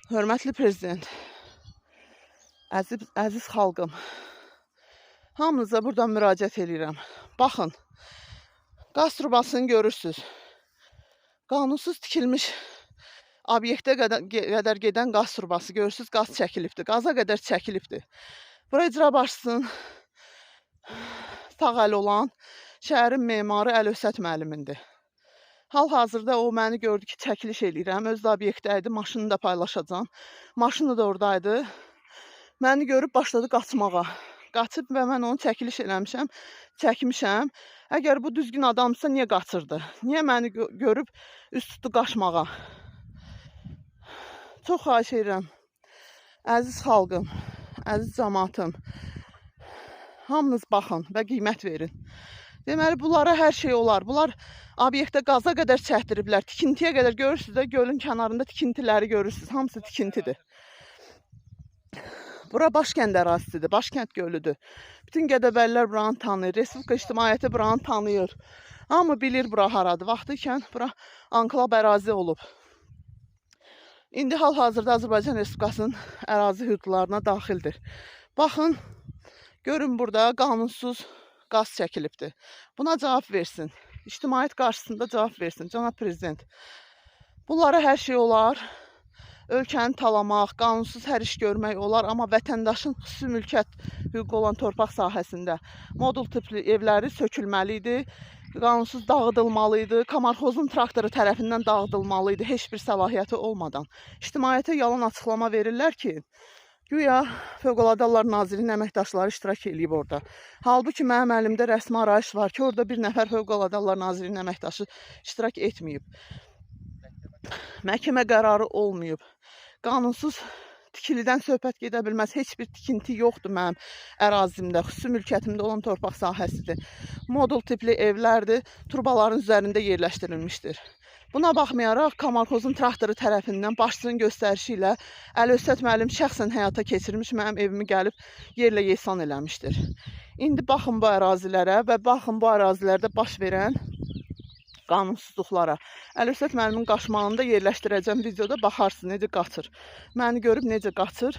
Hörmətli prezident, əziz xalqım, hamınıza buradan müraciət edirəm. Baxın, qaz trubasını görürsünüz. Qanunsuz tikilmiş obyektə qədər gedən qaz trubası görürsünüz, qaz çəkilibdir, qaza qədər çəkilibdir. Bura icra başçısının sağ əli olan şəhərin memarı Əlövsət müəllimindir. Hal-hazırda o məni gördü ki, çəkiliş eləyirəm. Öz də obyektdəydi, maşını da paylaşacağım. Maşını da oradaydı. Məni görüb başladı qaçmağa. Qaçıb və mən onu çəkiliş eləmişəm, çəkmişəm. Əgər bu düzgün adamsa niyə qaçırdı? Niyə məni görüb üst tutdu qaçmağa? Çox xahiş edirəm. Əziz xalqım, əziz cəmaatım, hamınız baxın və qiymət verin. Deməli, bunlara hər şey olar. Bunlar obyektə qaza qədər çəkdiriblər. Tikintiyə qədər görürsünüz də, gölün kənarında tikintiləri görürsünüz. Hamısı tikintidir. Bura Başkənd ərazisidir, Başkənd gölüdür. Bütün Gədəbəlilər buranı tanıyır, Respublika ictimaiyyəti buranı tanıyır. Hamı bilir bura haradır. Vaxtı ikən bura anklav ərazi olub. İndi hal-hazırda Azərbaycan Respublikasının ərazi hüdudlarına daxildir. Baxın, görün burada qanunsuz qaz çəkilibdir. Buna cavab versin. İctimaiyyət qarşısında cavab versin. Cənab prezident, bunlara hər şey olar. Ölkəni talamaq, qanunsuz hər iş görmək olar. Amma vətəndaşın xüsusi mülkiyyət hüququ olan torpaq sahəsində modul tipli evləri sökülməli idi. Qanunsuz dağıdılmalı idi. Kamarxozun traktoru tərəfindən dağıdılmalı idi. Heç bir səlahiyyəti olmadan. İctimaiyyətə yalan açıqlama verirlər ki, güya Fövqəladə Hallar Nazirliyinin əməkdaşları iştirak edib orada. Halbuki mənim əlimdə rəsmi arayış var ki, orada bir nəfər Fövqəladə Hallar Nazirliyinin əməkdaşı iştirak etməyib. Məhkəmə qərarı olmayıb. Qanunsuz tikilidən söhbət gedə bilməz. Heç bir tikinti yoxdur mənim ərazimdə. Xüsusi mülkiyyətimdə olan torpaq sahəsidir. Modul tipli evlərdir. Turbaların üzərində yerləşdirilmişdir. Buna baxmayaraq, Kamarxozun traktoru tərəfindən başçının göstərişi ilə Əlövsət müəllim şəxsən həyata keçirmiş, mənim evimi gəlib yerlə yesan eləmişdir. İndi baxın bu ərazilərə və baxın bu ərazilərdə baş verən qanunsuzluqlara. Əlövsət müəllimin qaçmağını da yerləşdirəcəm videoda, baxarsınız necə qaçır. Məni görüb necə qaçır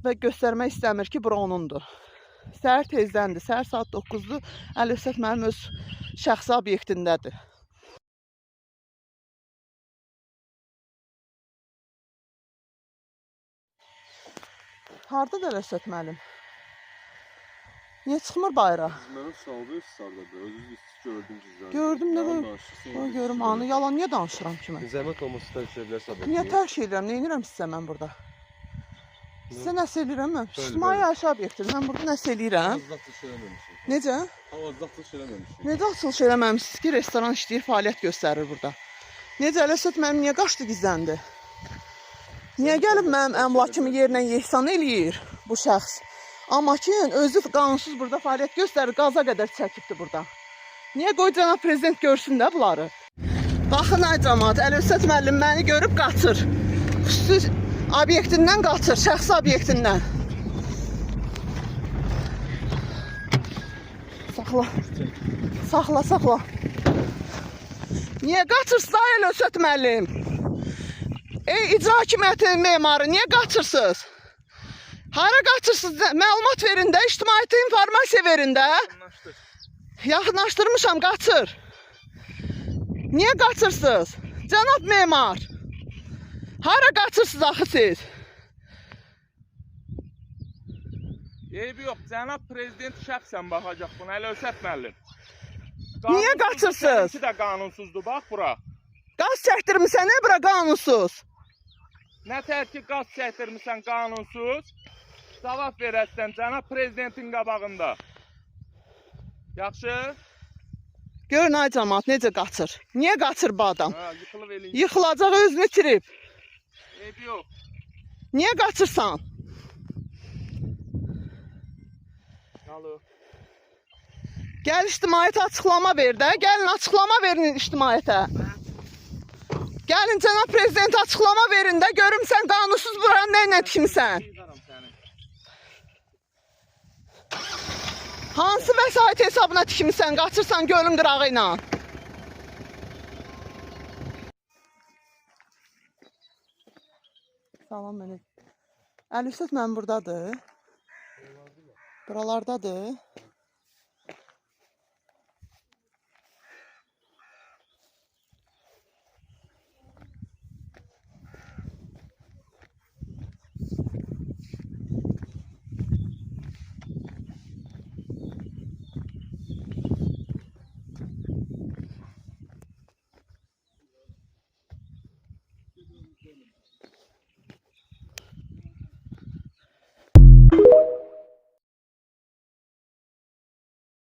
və göstərmək istəmir ki, bura onundur. Səhər tezdəndir, səhər saat 9-dur. Əlövsət müəllim öz şəxsi obyektindədir. Hardadır Əlövsət müəllim? Niyə çıxmır bayra? Mənim saldı istisardadır. Özünüz gördünüz izlədim. Gördüm də bu. Görüm anı. Yalan niyə danışıram ki mən? Zəhmət olmasa tərk edə bilərsə. Niyə tərk edirəm? Nə edirəm sizə mən burada? Sizə nəsə eləyirəm mən? İctimai yaşayış obyektidir. Mən burada nəsə eləyirəm? Açılış eləməmişik. Necə? Açılış eləməmişik. Necə açılış eləməmişsiniz ki, restoran işləyir, fəaliyyət göstərir burada? Necə Əlövsət müəllim niyə qaçdı, gizləndi? Niyə gəlib mənim əmlakımı yerlə yeksan eləyir bu şəxs? Amma ki, özü qanunsuz burada fəaliyyət göstərir, qaza qədər çəkibdir burada. Niyə qoy cənab prezident görsün də bunları? Baxın ay cəmaat, Əlövsət müəllim məni görüb qaçır. Xüsusi obyektindən qaçır, şəxsi obyektindən. Saxla. Saxla, saxla. Niyə qaçırsınız ay Əlövsət müəllim? Ey icra hakimiyyəti memarı, niyə qaçırsınız? Hara qaçırsınız? Məlumat verin də, ictimaiyyətə informasiya verin də. Yaxınlaşdırmışam, qaçır. Niyə qaçırsınız? Cənab memar. Hara qaçırsınız axı siz? Eybi yox, cənab prezident şəxsən baxacaq buna, Əlövsət müəllim. Niyə qaçırsınız? Səninki də qanunsuzdur, bax bura. Qaz çəkdirmişsən, nə bura qanunsuz? Nə tər ki, qaz çəkdirmişsən qanunsuz, cavab verəsən cənab prezidentin qabağında. Yaxşı? Görün ay cəmaat necə qaçır. Niyə qaçır bu adam? Yıxılıb eləyir. Yıxılacaq, özünü itirib. Eybi yox. Niyə qaçırsan? Alo. Gəl ictimaiyyətə açıqlama ver də. Gəlin açıqlama verin ictimaiyyətə. Gəlin cənab prezident açıqlama verin də. Görüm sən qanunsuz buranı nə ilə tikmisən? Hansı vəsait hesabına tikmisən? Qaçırsan gölün qırağı ilə. Salam mənə. Əlifsət mən buradadır. Buralardadır.